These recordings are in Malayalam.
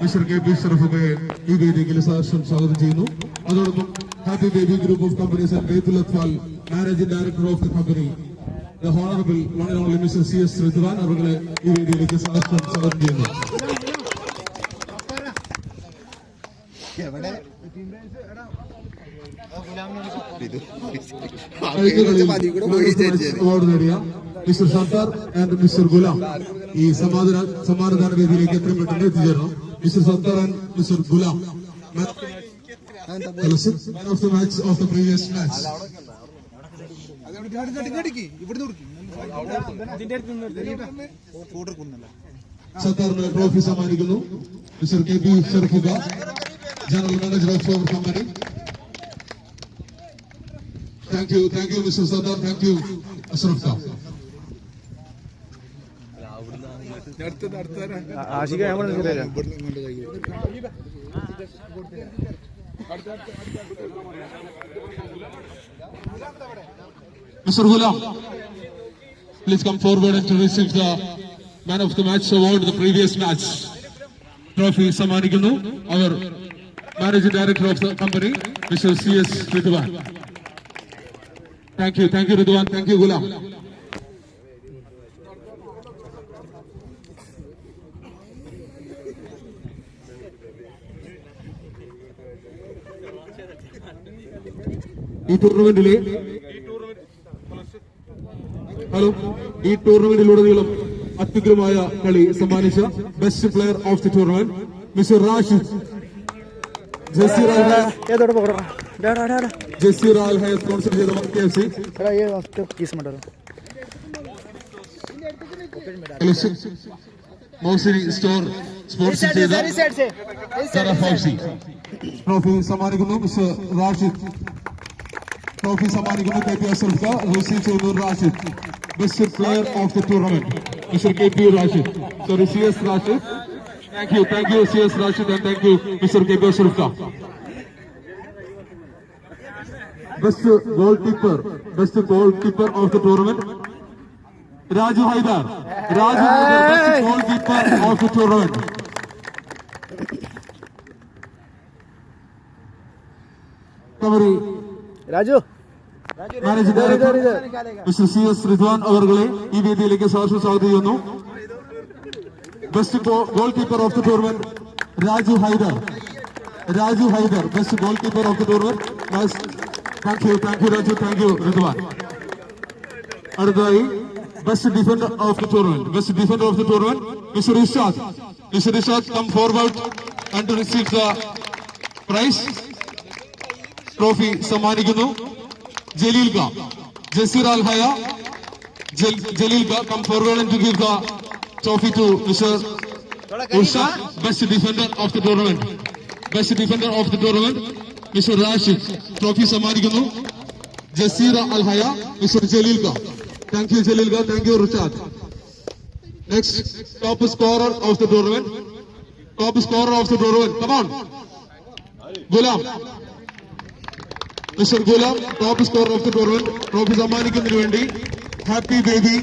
മിസ്റ്റർ കെ പി ഷറഫുഖയെ ഈ വേദിയിൽ സഹർഷം സ്വാഗതം ചെയ്യുന്നു. അതോടൊപ്പം Happy Baby group of companies and Baitul Athfal managing director of the company the honourable one and only mister CS Ridwan അവരെ ഈ വേദിയിലേക്ക് സഹർഷം സ്വാഗതം ചെയ്യുന്നു. അവാർഡ് നേടിയ mister Sardar and mister Gulam ഈ സമ്മാനദാന വേദിയിലേക്ക് എത്രയും പെട്ടെന്ന് എത്തിച്ചേരണം. Mister Sardar and mister Gulam man of the match of the previous match. സർദാറിന് ട്രോഫി സമ്മാനിക്കുന്നു mister K P Sharafuka, general manager of our company. Thank you, Mr. Sardar. Thank you, Ashraf Khan. Mr. Ghulam, please come forward and to receive the Man of the Match award, the previous match. Trophy സമ്മാനിക്കുന്നു our Managing Director of the company, Mr. CS Ridwan. Thank you, Ridwan. Thank you, Ghulam. ഈ ടൂർണമെന്റിലുടനീളം അത്യുഗ്രമായ കളി സമ്മാനിച്ച best player of the tournament mister Rashid. Jazeera Al Haya sponsor ചെയ്ത KFC മൗസിനി സ്റ്റോർ സ്പോൺസർ ചെയ്ത ട്രോഫി സമ്മാനിക്കുന്നു മിസ്റ്റർ റാഷിദ്. ട്രോഫി സമ്മാനിക്കുന്നു KP അഷ്റഫ് ഖാൻ. റിസീവ് ചെയ്യുന്നു Rashid. Best player of the tournament mister KP Rashid. Sorry CS Rashid. Thank you CS Rashid and thank you Mr. KP Ashraf Khan. Best goalkeeper of the tournament Raju Haidar. Best goalkeeper of the tournament. Kamari Raju Managing Director Mr. CS Ridwan അവരെ ഈ വേദിയിലേക്ക് സ്വാഗതം ചെയ്യുന്നു. Best goalkeeper of the tournament, Raju Haidar. Best goalkeeper of the tournament. Thank you Raju. Thank you Ridwan. അടുത്തതായി best defender of the tournament. Mr. Ishaq, come forward and to receive the prize. Trophy സമ്മാനിക്കുന്നു Jalil Khan. Jazeera Al Haya Jalil Khan, come forward and to give the trophy to Mr. Urshad, best defender of the tournament. Mr. Rashid. Trophy സമ്മാനിക്കുന്നു Jazeera Al Haya, Mr. Jalil Khan. Thank you Jalil Khan. Thank you Urshad. Next, top scorer of the tournament. Come on. Ghulam. Mr. Ghulam, top scorer of the tournament. Trophy സമ്മാനിക്കുന്നതിന് വേണ്ടി Happy Baby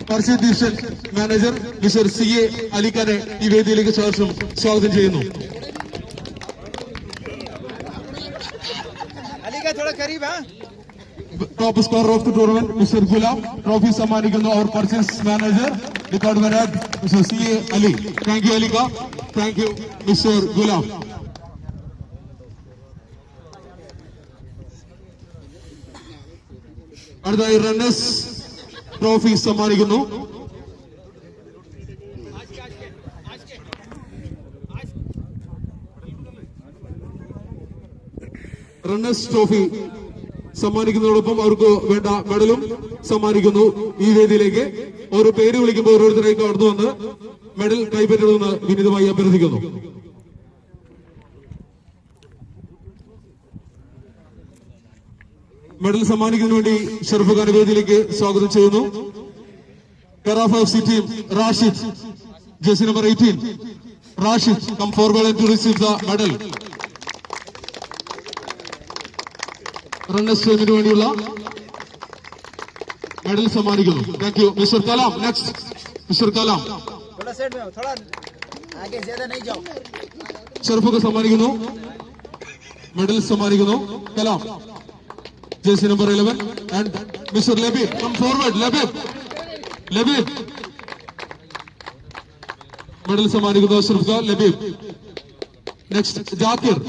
purchase division manager mister CA അലിഖാനെ ഈ വേദിയിലേക്ക് സ്വാഗതം ചെയ്യുന്നു. Top scorer of the tournament mister Gulam. Trophy സമ്മാനിക്കുന്നു our purchase manager department head mister CA Ali. Thank you Alikka. Thank you mister Gulam. അടുത്തതായി റണ്ണേഴ്സ് ട്രോഫി സമ്മാനിക്കുന്നു. റണ്ണേഴ്സ് ട്രോഫി സമ്മാനിക്കുന്നതോടൊപ്പം അവർക്ക് വേണ്ട മെഡലും സമ്മാനിക്കുന്നു. ഈ വേദിയിലേക്ക് ഓരോ പേര് വിളിക്കുമ്പോൾ ഓരോരുത്തരേക്ക് കടന്നു വന്ന് മെഡൽ കൈപ്പറ്റണമെന്ന് വിനീതമായി അഭ്യർത്ഥിക്കുന്നു. മെഡൽ സമ്മാനിക്കുന്നതിന് വേണ്ടി ഷറഫ് ഖാൻ വേദിയിലേക്ക് സ്വാഗതം ചെയ്യുന്നു. Karaf FC team, Rashid, jersey number 18. Rashid, come forward and to receive the medal. Runners team വേണ്ടിയുള്ള മെഡൽ സമ്മാനിക്കുന്നു. Thank you mister Kalam. Next mister Kalam. ഷറഫൊക്കെ സമ്മാനിക്കുന്നു, മെഡൽ സമ്മാനിക്കുന്നു. Kalam jersey number 11 and mister Labeeb come forward. Labeeb medal സമ്മാനിക്കുന്നു Ashraf Khan. Labeeb. Next Jakir.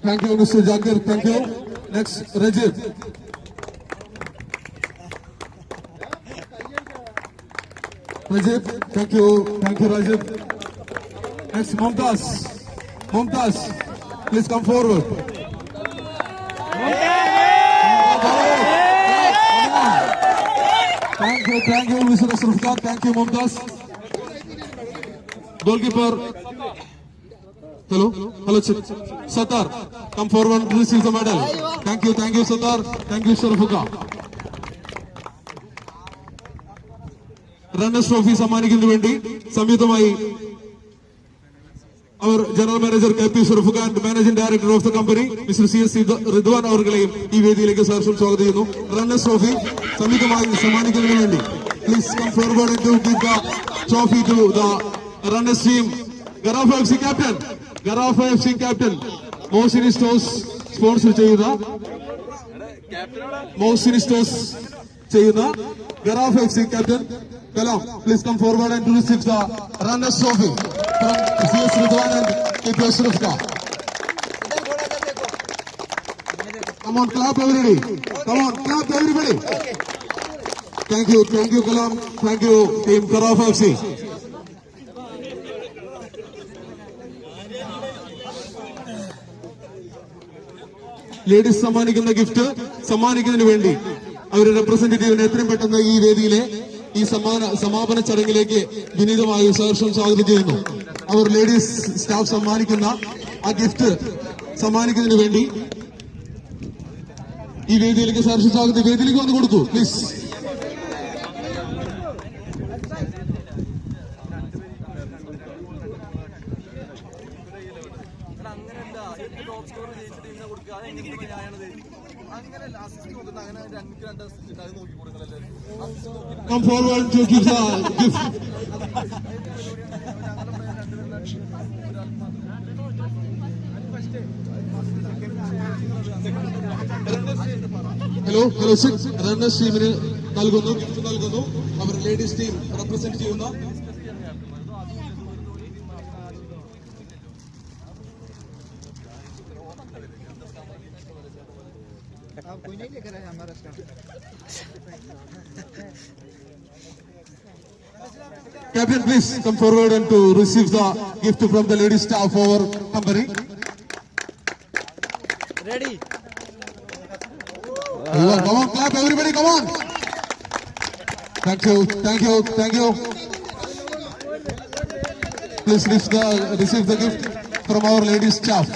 Thank you, Mr. Zakir. Thank you. Next, Rajib. Thank you, Rajib. Next, Mumtaz. Please come forward. Thank you, Mr. Ashraf Khan. Thank you, Mumtaz. Goalkeeper. Hello, Sattar, come forward to receive the medal. Thank you, Sattar. Thank you, Sharafuka. Runners Trophy സമ്മാനിക്കുന്നതിന് വേണ്ടി സംയുക്തമായി our general manager K P Sharafuka and managing director of the company mister CS Ridwan അവർകളെയും ഈ വേദിയിലേക്ക് സഹർഷം സ്വാഗതം ചെയ്യുന്നു. റണ്ണേഴ്സ് ട്രോഫി സംയുക്തമായി സമ്മാനിക്കുന്നതിന് വേണ്ടി please come forward to give the trophy to the runners team. Gharafa FC captain Mohsin stores sponsor ചെയ്യുന്ന Gharafa FC captain Kalam please come forward and to receive the runners trophy from CS Ridwan and KP Ashraf Khan. Come on, clap everybody. Thank you Kalam. Thank you team Garafa FC. Ladies സമ്മാനിക്കുന്ന ഗിഫ്റ്റ് സമ്മാനിക്കുന്നതിന് വേണ്ടി അവരുടെ റെപ്രസെന്റേറ്റീവിനെ എത്രയും പെട്ടെന്ന് ഈ വേദിയിലെ ഈ സമാപന ചടങ്ങിലേക്ക് വിനീതമായി സഹർഷം സ്വാഗതം ചെയ്യുന്നു. അവർ ലേഡീസ് സ്റ്റാഫ് സമ്മാനിക്കുന്ന ആ ഗിഫ്റ്റ് സമ്മാനിക്കുന്നതിന് വേണ്ടി ഈ വേദിയിലേക്ക് സഹർഷം സ്വാഗതം വേദിയിലേക്ക് വന്ന് കൊടുക്കൂ please. Come forward to give the gift. Hello, sir. Runners teamന് നൽകുന്നു ഗിഫ്റ്റ് നൽകുന്നു. അവർ ലേഡീസ് ടീം റെപ്രസെന്റ് ചെയ്യുന്ന कोई नहीं लेकर आया हमारा staff. Captain, please come forward and to receive the gift from the ladies staff of our company. Ready? Come on, clap everybody, come on. Thank you. Please receive the gift from our ladies staff.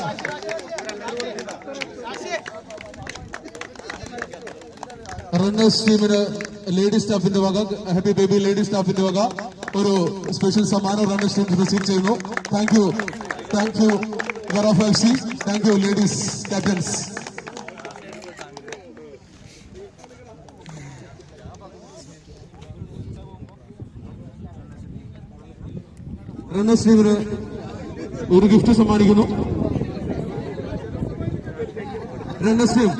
Runners ടീമിന് ലേഡീസ് സ്റ്റാഫിന്റെ വക ഹാപ്പി ബേബി ലേഡീസ് സ്റ്റാഫിന്റെ വക ഒരു സ്പെഷ്യൽ സമ്മാനം റണ്ണേഴ്സ് ടീം റിസീവ് ചെയ്യുന്നു. Thank you Gharafa FC. Thank you ladies captains. Runners ടീമിന് ഒരു ഗിഫ്റ്റ് സമ്മാനിക്കുന്നു. Runners team.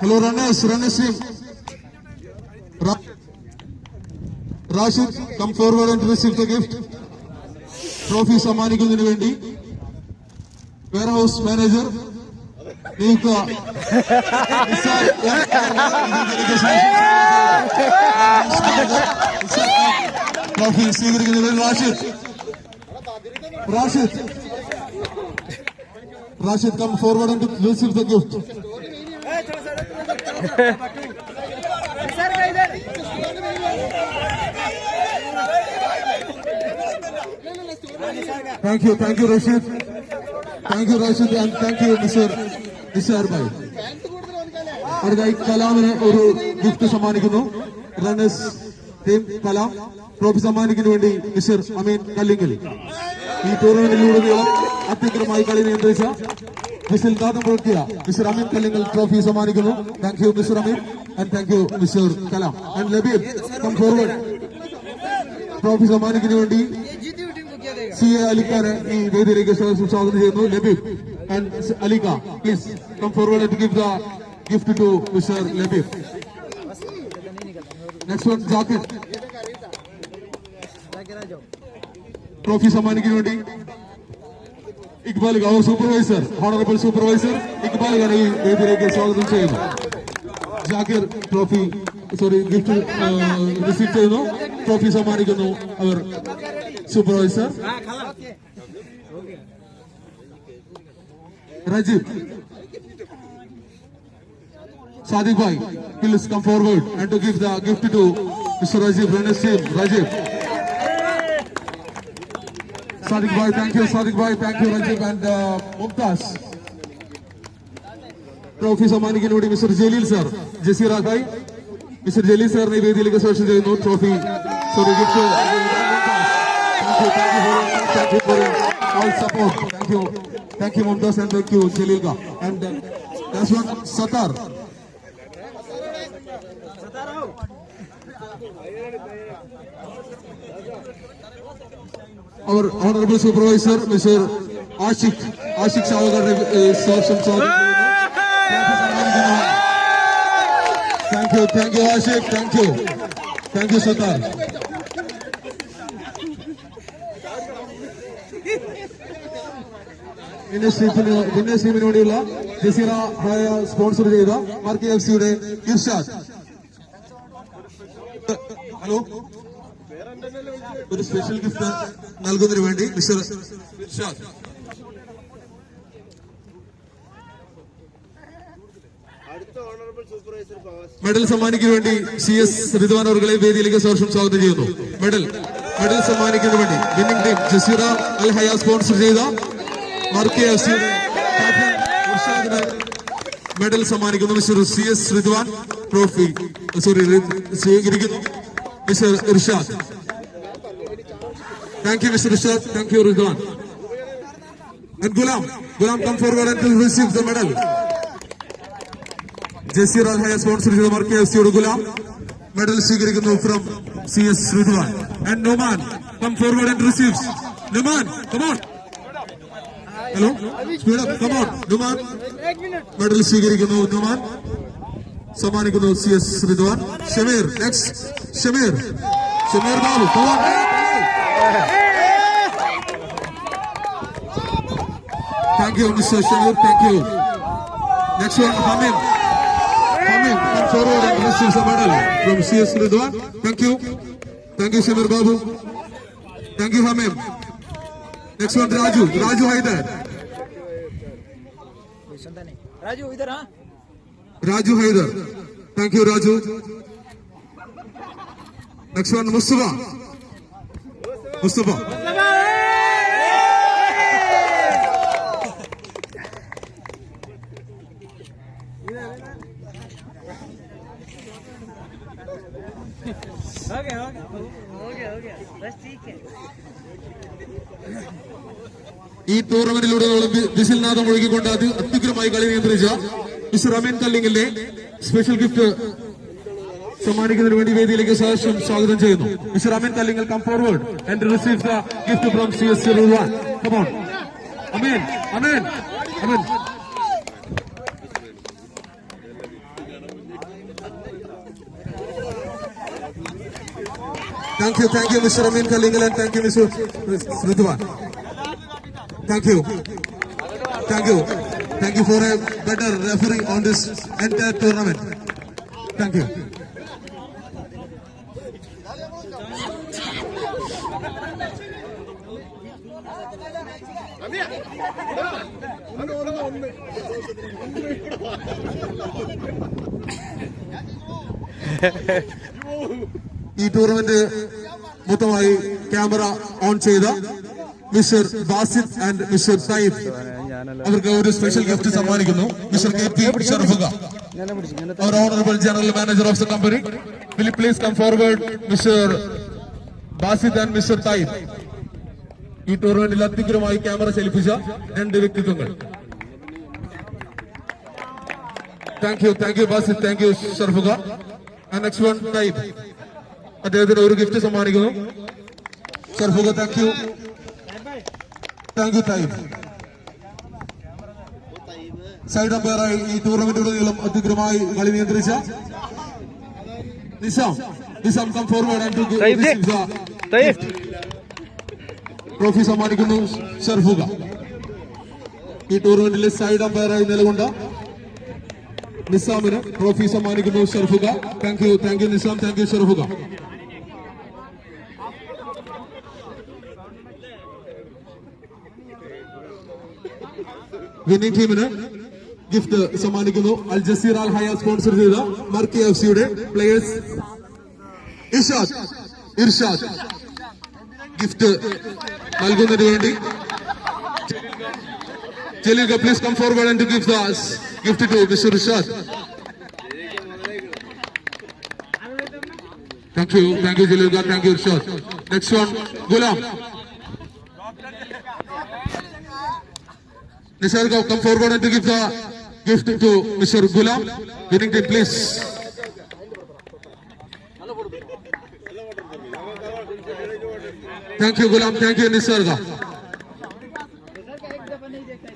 Hello runners team. Rashid, come forward and receive the gift. Trophy സമ്മാനിക്കുന്നതിന് വേണ്ടി വെയർഹൗസ് മാനേജർ നിയുക്ത ട്രോഫി സ്വീകരിക്കുന്നതിന് വേണ്ടി Rashid, come forward and receive the gift. Thank you Rashid. And thank you Mr. Bhai. അടുത്തായി കലാമിന് ഒരു ഗിഫ്റ്റ് സമ്മാനിക്കുന്നു. റണ്ണേഴ്സ് ടീം കലാം ട്രോഫി സമ്മാനിക്കുന്നതിന് വേണ്ടി മിസ്റ്റർ അമീൻ കല്ലിങ്കൽ. ഈ ടൂർണമെന്റിലൂടെ അത്യുഗ്രമായി കളി നിയന്ത്രിച്ച വിസിൽ നാദം മുഴക്കിയ മിസ്റ്റർ അമീൻ കല്ലിങ്ങൽ ട്രോഫി സമ്മാനിക്കുന്നു. Thank you mister Ameen and thank you mister Kalam and Labeeb come forward. Trophy സമ്മാനിക്കുന്നതിന് വേണ്ടി CA അലിഖാനെ ഈ വേദിയിലേക്ക് സ്വാഗതം ചെയ്യുന്നു. Labeeb and Alikka please come forward to give the gift to mister Labeeb. Next one Jakir. Trophy സമ്മാനിക്കുന്നതിന് വേണ്ടി Iqbal our supervisor honourable supervisor Iqbal ഖാനെ ഈ വേദിയിലേക്ക് സ്വാഗതം ചെയ്യുന്നു. ജാക്കിർ ട്രോഫി ഗിഫ്റ്റ് റിസീവ് ചെയ്യുന്നു. ട്രോഫി സമ്മാനിക്കുന്നു അവർ supervisor Rajib. Sadiq Bhai, please come forward and to give the gift to Mr. Rajib Ranesh. Rajib. Sadiq Bhai, thank you. Sadiq Bhai, thank you. Rajib and Mumtaz. Trophy സമ്മാനിക്കുന്നതിന് വേണ്ടി Mr Jaleel sir, Jaseera bhai, Mr Jaleel സാറിനെ വേദിയിലേക്ക് സ്വാഗതം ചെയ്യുന്നു. Trophy gift. Thank you for all support. Thank you Mumtaz and thank you Jalil ka. And that's one Satar. Our honorable supervisor Mr. Ashik Sawagar Thank you Ashik. Thank you Satar. ടീമിന് വേണ്ടിയുള്ള ജസീറ ഹായ സ്പോൺസർ ചെയ്ത മാർക്കി FC-യുടെ ഇർഷാദ്. ഹലോ, ഒരു സ്പെഷ്യൽ ഗിഫ്റ്റ് നൽകുന്നതിന് വേണ്ടി മിസ്റ്റർ ഇർഷാദ്. മെഡൽ സമ്മാനിക്കുന്നതിന് വേണ്ടി CS റിദ്വാൻ അവരുടെ വേദിയിലേക്ക് സ്വാഗതം ചെയ്യുന്നു. മെഡൽ സമ്മാനിക്കുന്നതിന് വേണ്ടി winning team Jazeera Al Haya sponsor ചെയ്ത മാർക്കി FC-യുടെ ക്യാപ്റ്റൻ ഇർഷാദിന് മെഡൽ സമ്മാനിക്കുന്നു. മിസ്റ്റർ CS റിദ്വാൻ ട്രോഫി സ്വീകരിക്കുന്നു. Mister Irshad. Thank you mister Irshad. Thank you Ridwan. And Gulam come forward and receive the medal. Jazeera Al Haya sponsor ചെയ്ത മാർക്കി FC-യുടെ ഗുലാം മെഡൽ സ്വീകരിക്കുന്നു from CS Ridwan. And Numan come forward and receives. Numan, come on. Hello, speed up, come on. Numan medal സ്വീകരിക്കുന്നു. Numan സമ്മാനിക്കുന്നു CS Ridwan. Shameer next. Shameer Babu, come on. Thank you Mr. Shamir, thank you. Next one Hamim come forward and receives the medal from CS Ridwan. Thank you Shamir Babu. Thank you Hamim. Next one Raju Haidar. Raju idhar ha. Raju Haidar. Thank you Raju. Next one Mustafa. Okay. बस ठीक है. ഈ ടൂർണമെന്റിലൂടെ വിസിൽ നാദം ഒഴുകിക്കൊണ്ട് അത്യുഗ്രമായി കളി നിയന്ത്രിച്ച മിസ്റ്റർ അമീൻ കല്ലിങ്ങിന്റെ സ്പെഷ്യൽ ഗിഫ്റ്റ് സമ്മാനിക്കുന്നതിന് വേണ്ടി വേദിയിലേക്ക് സ്വാഗതം ചെയ്യുന്നു. Mr Ameen Kallingal come forward and receive the gift from CS Ridwan. Come on Ameen. Thank you Mr. Amin Kallingal and thank you Mr. Ridwan. Thank you for a better referee on this entire tournament. Thank you. ഈ ടൂർണമെന്റ് മൊത്തമായി ക്യാമറ ഓൺ ചെയ്ത mister Basid and mister Sayyid അവർക്ക് ഒരു സ്പെഷ്യൽ ഗിഫ്റ്റ് സമ്മാനിക്കുന്നു. Mister KP Sharafuka, our honorable general manager of the company. Will you please come forward, Mr. Basid and mister Sayyid. ഈ ടൂർണമെന്റിൽ അത്യുഗ്രമായി ക്യാമറ ചലിപ്പിച്ച രണ്ട് വ്യക്തിത്വങ്ങൾ. Thank you, Basit. Thank you, Sharfuga. And next one, Taib. അദ്ദേഹത്തിന് ഒരു ഗിഫ്റ്റ് സമ്മാനിക്കുന്നു. ഷർഫുക, thank you. Thank you, Taib. Side അമ്പയറായി ഈ ടൂർണമെന്റിലുടനീളം അത്യുഗ്രമായി കളി നിയന്ത്രിച്ച Nizam come forward and to receive the gift. Trophy സമ്മാനിക്കുന്നു ഷർഫുക. ഈ ടൂർണമെന്റിലെ സൈഡ് അമ്പയറായി നിലകൊണ്ട നിസാമിന് ട്രോഫി സമ്മാനിക്കുന്നു ഷർഫുക. Thank you Nizam, thank you ഷർഫുക. വിന്നിംഗ് ടീമിന് ഗിഫ്റ്റ് സമ്മാനിക്കുന്നു Al Jazeera Al Haya sponsor ചെയ്ത മർക്കി എഫ്സിയുടെ പ്ലേയേഴ്സ് ഇർഷാദ് ഗിഫ്റ്റ് നൽകുന്നതിന് വേണ്ടി Jaleel, please come forward and give the gift to Mr Irshad. Thank you Jaleel, thank you Irshad. Next one, Ghulam. Nisar, come forward and to give the gift to Mr. Gulam. Winning team, please. Thank you, Gulam. Thank you, Nisarga.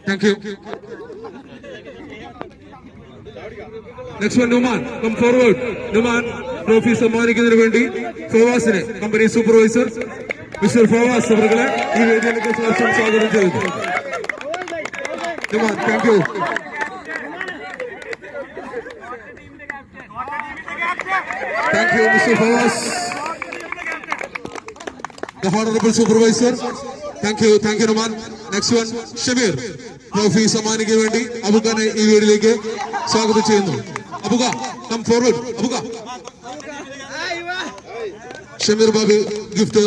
Thank you. Next one, Numan. Come forward. Numan, trophy സമ്മാനിക്കുന്നതിന് വേണ്ടി ഫവാസിനെ കമ്പനി സൂപ്പർവൈസർ മിസ്റ്റർ ഫവാസ് അവരുടെ ഈ വേദിയിലേക്ക് സ്വാഗതം ചെയ്യുന്നു. Thank you. Thank you, Mr. Fawaz. The Honorable Supervisor. Thank you, Numan. Next one, Shamir. Trophy സമ്മാനിക്കാൻ വേണ്ടി അബുഖാനെ ഈ വീടിലേക്ക് സ്വാഗതം ചെയ്യുന്നു. അബുഖ, come forward. അബുഖ. Shamir Babu gift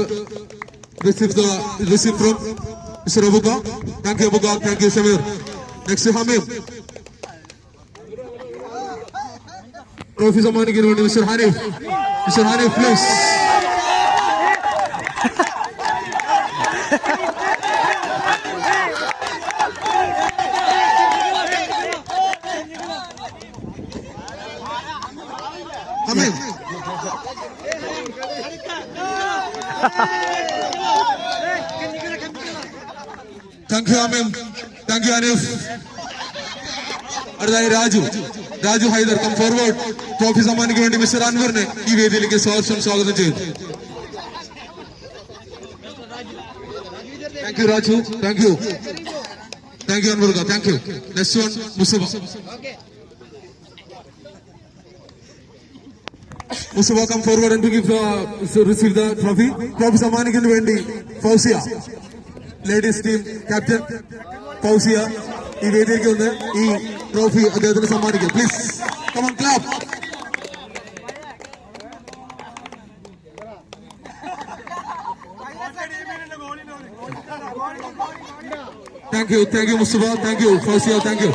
received from Mr. Abuka. Thank you, Abuka. Thank you, Shamir. Next, Hamim. Trophy സമ്മാനിക്കാൻ വേണ്ടി Mr. Hanif. Mr. Hanif, please. Hamim. Thank you, Hamim. Thank you, Hanif. അടുത്തായി Raju Haider, come forward. Trophy സമ്മാനിക്കാൻ വേണ്ടി മിസ്റ്റർ അൻവറിനെ ഈ വേദിയിലേക്ക് സ്വാഗതം ചെയ്യുന്നു. Thank you Raju, thank you Anwar, thank you. Next one, Mustafa come forward and receive the trophy. Trophy സമ്മാനിക്കാൻ വേണ്ടി Fauzia, ladies team captain Fauzia ഈ വേദിയിലേക്ക് വന്ന് ഈ ട്രോഫി അദ്ദേഹത്തിന് സമ്മാനിക്കും. Please come on, clap. Thank you Mustafa, thank you Fauzia, thank you.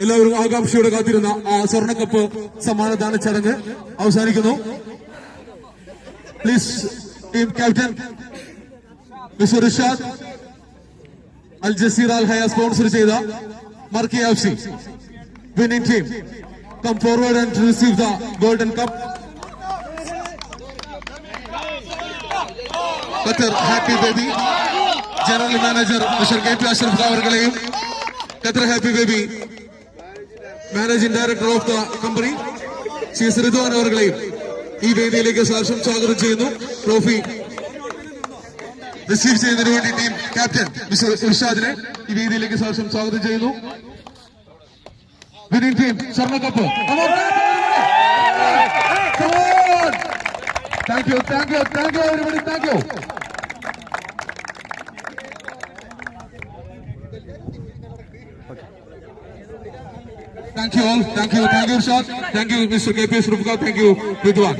എല്ലാവരും ആകാംക്ഷയോടെ കാത്തിരുന്ന ആ സ്വർണ്ണക്കപ്പ് സമ്മാനദാന ചടങ്ങ് അവസാനിക്കുന്നു. Please team captain mister Irshad, Al Jazeera Al Haya sponsor ചെയ്ത മർക്കി FC winning team, come forward and receive the golden cup. Qatar happy baby general manager mister K P Ashraf അവർകളെയും Qatar happy baby managing director of the company Shri Ridwan അവർകളെയും ഈ വേദിയിലേക്ക് സ്വാഗതം ചെയ്യുന്നു. ട്രോഫി റിസീവ് ചെയ്യുന്നതിന് വേണ്ടി ടീം ക്യാപ്റ്റൻ മിസ്റ്റർ ഇർഷാദിനെ ഈ വേദിയിലേക്ക് സ്വാഗതം ചെയ്യുന്നു. വിന്നിംഗ് ടീം സ്വർണ്ണക്കപ്പ്. Thank you everybody, thank you. Thank you all. Thank you, Irshad. Thank you, Mr. KP Srufka. Thank you, Ridwan.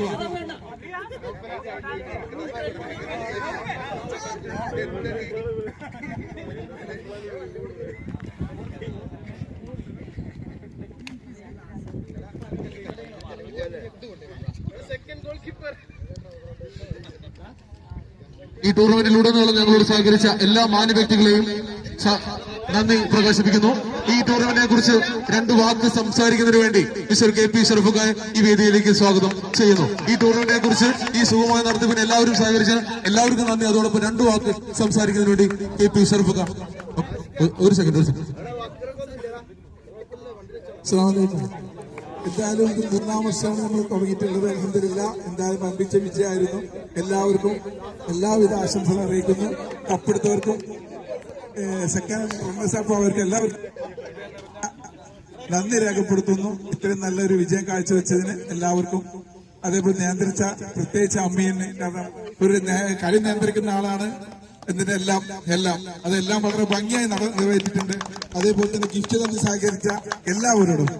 ഈ ടൂർണമെന്റിലുടനീളം ഞങ്ങളോട് സഹകരിച്ച എല്ലാ മാന്യ വ്യക്തികളെയും നന്ദി പ്രകാശിപ്പിക്കുന്നു. ഈ ടൂർണമെന്റിനെ കുറിച്ച് 2 വാക്ക് സംസാരിക്കുന്നതിന് വേണ്ടി മിസ്റ്റർ KP ഷറഫുഖാനെ ഈ വേദിയിലേക്ക് സ്വാഗതം ചെയ്യുന്നു. ഈ ടൂർണമെന്റിനെ കുറിച്ച് ഈ സുഗമമായ നടത്തിപ്പിന് എല്ലാവരും സഹകരിച്ച എല്ലാവർക്കും നന്ദി. അതോടൊപ്പം 2 വാക്ക് സംസാരിക്കുന്നതിന് വേണ്ടി KP ഷറഫുഖാൻ. ഒരു സെക്കൻഡ്. എന്തായാലും ഇത് 3-ാം വർഷമാണ് നമ്മൾ തുടങ്ങിയിട്ടുള്ളത്. അൽഹംദുലില്ലാ എന്തായാലും വമ്പിച്ച വിജയമായിരുന്നു. എല്ലാവർക്കും എല്ലാവിധ ആശംസകൾ അറിയിക്കുന്നു. കപ്പെടുത്തവർക്കും സെക്കൻഡ് റണ്ണേഴ്സ് അവർക്ക് എല്ലാവർക്കും നന്ദി രേഖപ്പെടുത്തുന്നു. ഇത്രയും നല്ലൊരു വിജയം കാഴ്ചവെച്ചതിന് എല്ലാവർക്കും. അതേപോലെ നിയന്ത്രിച്ച പ്രത്യേകിച്ച് അമ്മീന്, കാരണം ഒരു കളി നിയന്ത്രിക്കുന്ന ആളാണ്. എന്നിട്ടെല്ലാം അതെല്ലാം വളരെ ഭംഗിയായി നിറവേറ്റിട്ടുണ്ട്. അതേപോലെ തന്നെ ഗിഫ്റ്റ് തന്നെ സഹകരിച്ച എല്ലാവരോടും,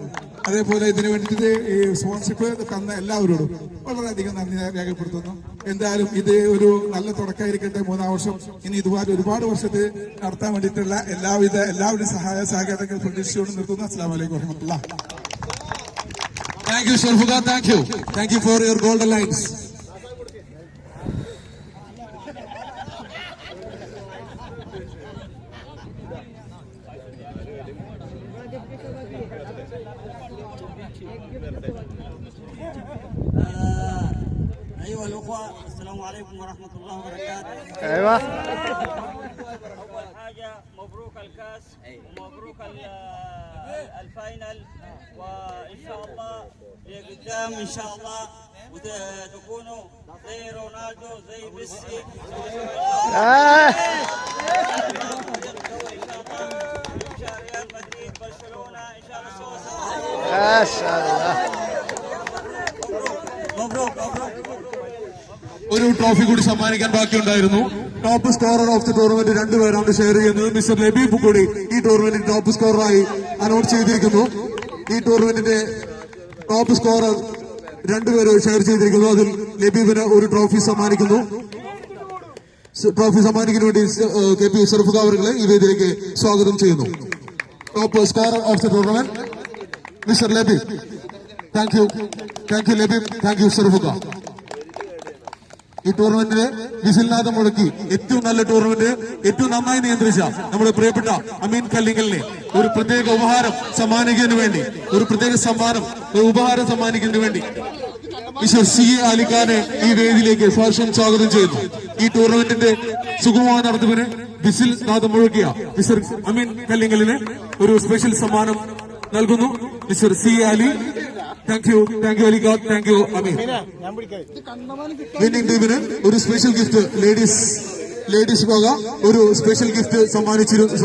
അതേപോലെ ഇതിനു വേണ്ടിയിട്ട് ഈ സ്പോൺസർഷിപ്പ് തന്ന എല്ലാവരോടും വളരെയധികം നന്ദി രേഖപ്പെടുത്തുന്നു. എന്തായാലും ഇത് ഒരു നല്ല തുടക്കമായിരിക്കട്ടെ. 3-ാം വർഷം ഇനി ഇതുപോലെ ഒരുപാട് വർഷത്തിൽ നടത്താൻ വേണ്ടിയിട്ടുള്ള എല്ലാവരുടെയും സഹായ സഹകരണങ്ങൾ പ്രതീക്ഷിച്ചുകൊണ്ട് നിർത്തുന്നു. അസ്സലാമു അലൈക്കും വറഹ്മത്തുള്ളാഹി. Thank you, Sharfuqa. Thank you for your golden lines. أيها الأخوة السلام عليكم ورحمة الله وبركاته. ايوه أول حاجة مبروك الكاس ومبروك الفاينل، وإن شاء الله لقدام إن شاء الله وتكونوا زي رونالدو زي ميسي ريال مدريد برشلونة إن شاء الله سوا ما شاء الله. مبروك. ഒരു ട്രോഫി കൂടി സമ്മാനിക്കാൻ ബാക്കിയുണ്ടായിരുന്നു. Top scorer of the tournament 2 പേരാണ് ഷെയർ ചെയ്യുന്നത്. മിസ്റ്റർ ലബീബ് കൂടി ഈ ടൂർണമെന്റിൽ ടോപ്പ് സ്കോററായി അനൗൺസ് ചെയ്തിരിക്കുന്നു. ഈ ടൂർണമെന്റിന്റെ ടോപ്പ് സ്കോറർ 2 പേര് ഷെയർ ചെയ്തിരിക്കുന്നു. അതിൽ ലബീബിന് ഒരു ട്രോഫി സമ്മാനിക്കുന്നു. ട്രോഫി സമ്മാനിക്കുന്ന വേണ്ടി KP ഷറഫുഖാൻ അവരെ ഈ വേദിയിലേക്ക് സ്വാഗതം ചെയ്യുന്നു. Top scorer of the tournament mister Labeeb. Thank you Labeeb. Thank you ഷറഫുഖാൻ. ഈ ടൂർണമെന്റിന് വിസിൽനാഥം മുഴക്കി ഏറ്റവും നല്ല ടൂർണമെന്റ് ഏറ്റവും നന്നായി നിയന്ത്രിച്ച നമ്മുടെ പ്രിയപ്പെട്ട അമീൻ കല്ലിങ്കലിനെ ഒരു പ്രത്യേക ഉപഹാരം സമ്മാനിക്കുന്നതിന് വേണ്ടി ഉപഹാരം സമ്മാനിക്കുന്നതിന് വേണ്ടി മിസ്റ്റർ CA അലിഖാനെ ഈ വേദിയിലേക്ക് സ്വാഗതം ചെയ്യുന്നു. ഈ ടൂർണമെന്റിന്റെ സുഗമമായ നടത്തിപ്പിന് വിസിൽനാഥം മുഴക്കിയ മിസ്റ്റർ അമീൻ കല്ലിങ്കലിന് ഒരു സ്പെഷ്യൽ സമ്മാനം നൽകുന്നു. Mr CA Ali. Thank you Alikhan. Thank you Ameen. Winning ടീമിന് ഒരു സ്പെഷ്യൽ ഗിഫ്റ്റ് ലേഡീസ് വക ഒരു സ്പെഷ്യൽ ഗിഫ്റ്റ്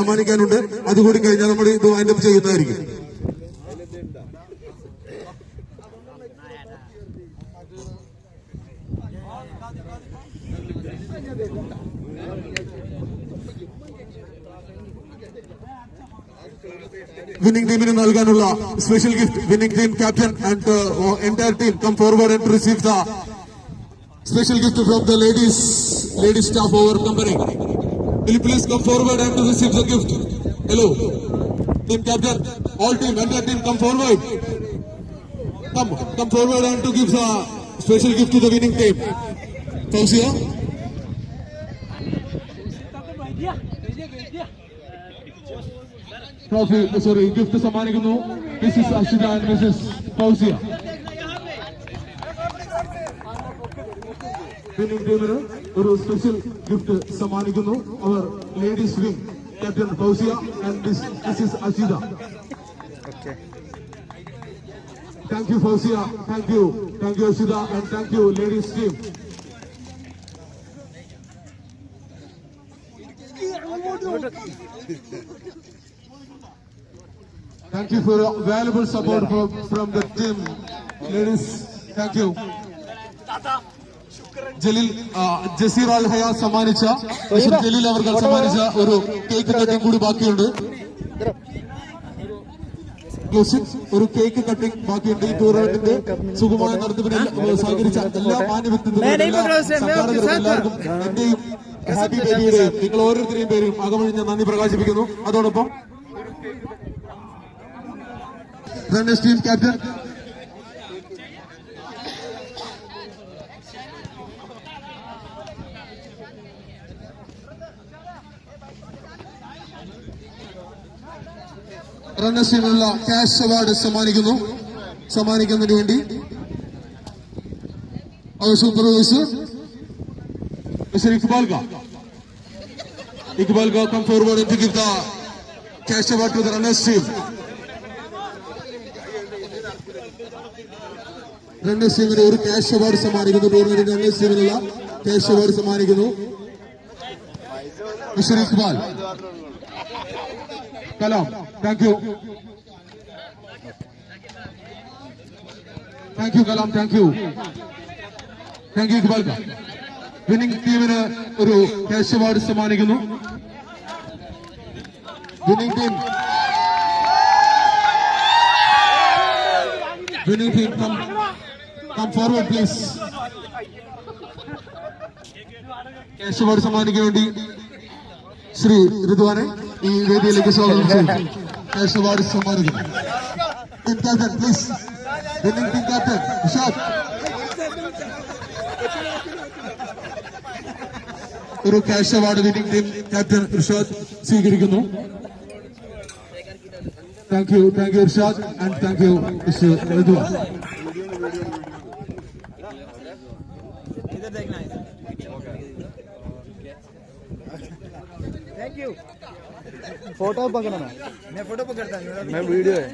സമ്മാനിക്കാനുണ്ട്. അതുകൂടി കഴിഞ്ഞാൽ നമ്മൾ ഇത് വൈൻഡപ്പ് ചെയ്യുന്നതായിരിക്കും. winning team in നൽകാനുള്ള special gift. Winning team captain and entire team come forward and receive the special gift from the ladies staff of our company. Will you please come forward and receive the gift? Hello, team captain, all team, entire team, come forward. Come forward and to give the special gift to the winning team. Fausia. Gift സമ്മാനിക്കുന്നു Mrs. Ashida and Mrs. Fausia. Winning teamന് ഒരു സ്പെഷ്യൽ ഗിഫ്റ്റ് സമ്മാനിക്കുന്നു അവർ ladies wing captain Fauzia and Mrs. Ashida. Thank you Fausia, thank you Ashida, and thank you ladies team. Thank you for valuable support from the team, ladies. Thank you. ജസീർ അൽ ഹയാസ് സമ്മാനിച്ച ജലീൽ അവർ സമ്മാനിച്ച ഒരു കേക്ക് കട്ടിംഗ് കൂടി ബാക്കിയുണ്ട്. ഒരു കേക്ക് കട്ടിംഗ് ബാക്കിയുണ്ട്. ഈ ടൂർണമെന്റിന്റെ സുഗമമായ നടത്തിപ്പിന് സഹകരിച്ച എല്ലാ മാന്യ വ്യക്തിത്വങ്ങൾക്കും എല്ലാവർക്കും എന്റെയും ഹാപ്പി ബേബിയുടെയും നിങ്ങൾ ഓരോരുത്തരെയും പേരും അകമഴിഞ്ഞ നന്ദി പ്രകാശിപ്പിക്കുന്നു. അതോടൊപ്പം runners team captain റണ്ണേഴ്സ് ടീമിനുള്ള ക്യാഷ് അവാർഡ് സമ്മാനിക്കുന്നതിന് വേണ്ടി our supervisor Mr. Iqbal Ka come forward and to give the cash award to the runners team. Runners team ഒരു cash award സമ്മാനിക്കുന്നു. ടൂർണമെന്റിൽ runners teamനുള്ള cash award സമ്മാനിക്കുന്നു Mr. Iqbal Kalam. Thank you Kalam. Thank you Iqbal Ka. Winning ടീമിന് ഒരു ക്യാഷ് അവാർഡ് സമ്മാനിക്കുന്നു. Winning team come forward please. Cash award സമ്മാനിക്കാൻ വേണ്ടി ശ്രീ ഋതുവാനെ ഈ വേദിയിലേക്ക് സ്വാഗതം ചെയ്യുന്നു. ക്യാഷ് അവാർഡ് സമ്മാനിക്കുന്നു. Team captain please. Winning team captain Ishad ഒരു cash award winning team captain Irshad സ്വീകരിക്കുന്നു. Thank you Irshad and thank you mister Ridwan. Photo पकड़ना मैं फोटो पकड़ता हूँ मैं वीडियो है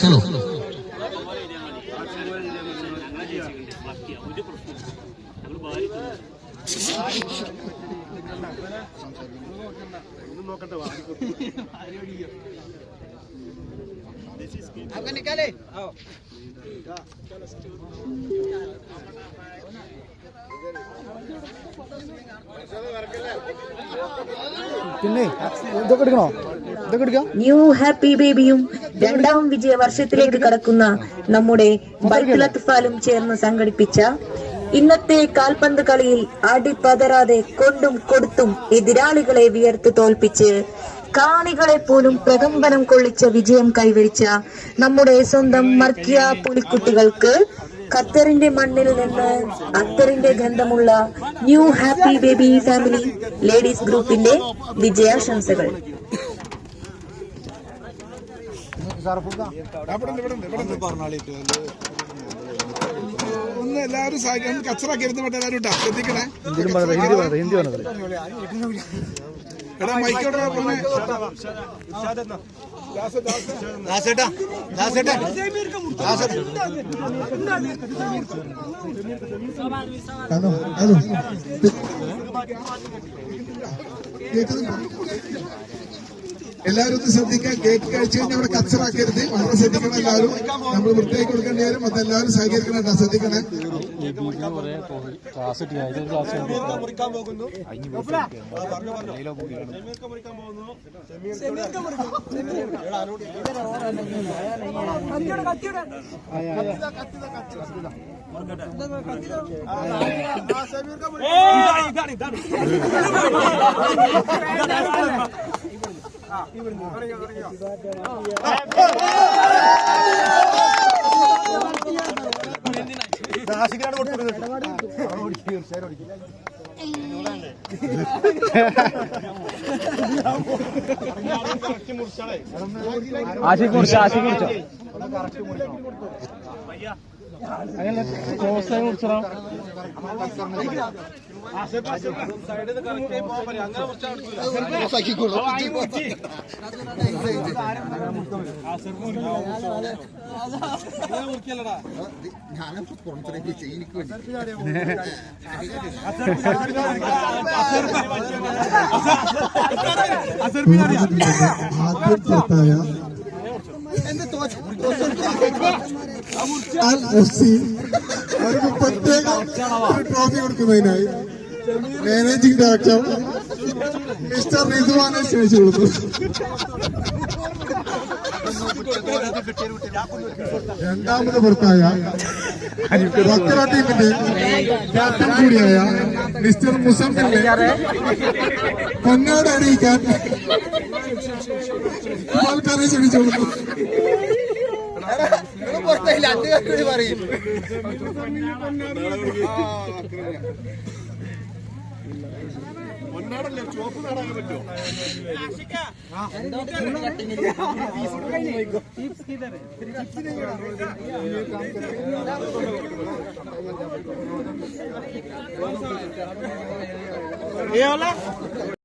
चलो आपका निकाले ന്യൂ ഹാപ്പി ബേബിയും രണ്ടാം വിജയവർഷത്തിലേക്ക് കടക്കുന്ന നമ്മുടെ ബൈക്കുലത്ഫാലും ചേർന്ന് സംഘടിപ്പിച്ച ഇന്നത്തെ കാൽപന്ത് കളിയിൽ അടിപതറാതെ കൊണ്ടും കൊടുത്തും എതിരാളികളെ വിയർത്ത് തോൽപ്പിച്ച് കാണികളെ പോലും പ്രകമ്പനം കൊള്ളിച്ച വിജയം കൈവരിച്ച നമ്മുടെ സ്വന്തം മർക്കിയ പുലിക്കുട്ടികൾക്ക് ഖത്തറിന്റെ മണ്ണിൽ നിന്ന് അത്തറിന്റെ ഗന്ധമുള്ള new happy baby family ladies ഗ്രൂപ്പിന്റെ വിജയാശംസകൾ. ഒന്ന് എല്ലാവരും കച്ചറാക്കി ഇരുന്ന് പെട്ട എല്ലാവരും ഇട്ടാ ശ്രദ്ധിക്കണേ. ഹിന്ദി പറഞ്ഞത് എടാ മൈക്കോട്ടെ എല്ലാവരും ഒന്ന് ശ്രദ്ധിക്കാൻ. കേക്ക് കഴിച്ചു കഴിഞ്ഞാൽ അവിടെ കച്ചറാക്കരുത്. വളരെ ശ്രദ്ധിക്കണം. എല്ലാവരും നമ്മൾ വൃത്തിയാക്കി കൊടുക്കേണ്ടി വരും. അതെല്ലാവരും സഹകരിക്കണം. ശ്രദ്ധിക്കണേ. ആശിക് മുറിച്ച അങ്ങനെ ക്ലോസായി മുറിച്ചോ. അവർക്ക് പ്രത്യേക ട്രോഫി കൊടുക്കുന്നതിനായി മാനേജിംഗ് ഡയറക്ടർ മിസ്റ്റർ റിദ്വാനെ ക്ഷണിച്ചു കൊടുത്തു. രണ്ടാമത് പുറത്തായ വക്കറ ടീമിന്റെ ക്യാപ്റ്റൻ കൂടിയായ മിസ്റ്റർ മുസമ്മിലിനെ പൊന്നാട് അറിയിക്കാൻ ആൾക്കാരെ ക്ഷണിച്ചോളൂ. ये वाला